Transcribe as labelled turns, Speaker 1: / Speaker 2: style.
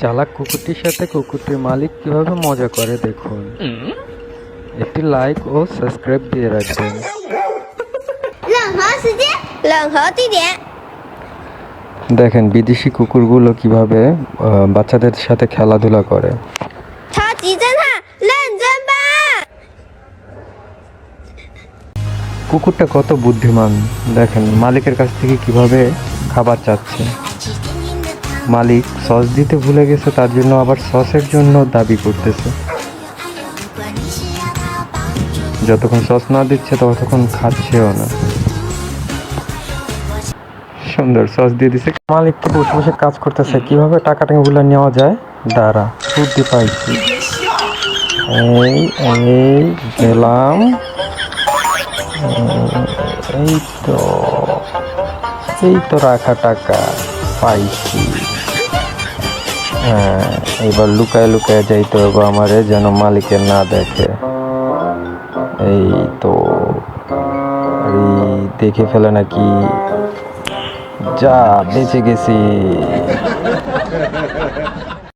Speaker 1: চালাক কুকুরটির সাথে কুকুরটির মালিক কিভাবে মজা করে দেখুন। একটি লাইক ও সাবস্ক্রাইব দিয়ে রাখবেন।
Speaker 2: 任何时间，任何地点。
Speaker 1: দেখেন বিদেশি কুকুরগুলো কিভাবে বাচ্চাদের সাথে খেলাধুলা করে।
Speaker 2: 超级侦探，认真吧。
Speaker 1: কুকুরটা কত বুদ্ধিমান, দেখেন মালিকের কাছ থেকে কিভাবে খাবার চাচ্ছে। মালিক সস দিতে ভুলে গেছে, তার জন্য আবার সসের জন্য দাবি করতেছে। যতক্ষণ সস না দিচ্ছে ততক্ষণ খাচ্ছেও না। সুন্দর সস দিয়ে দিছে। মালিক তো বসে বসে কাজ করতেছে, কিভাবে টাকাগুলো নেওয়া যায়। দাঁড়া, বুদ্ধি পাইছি। এই এই গেলাম, এই তো এই তো রাখা টাকা পাইছি। হ্যাঁ, এবার লুকায় লুকায় যাইতে হবে আমারে, যেন মালিকের না দেখে। এই তো দেখে ফেলে নাকি। যা, বেঁচে গেছি।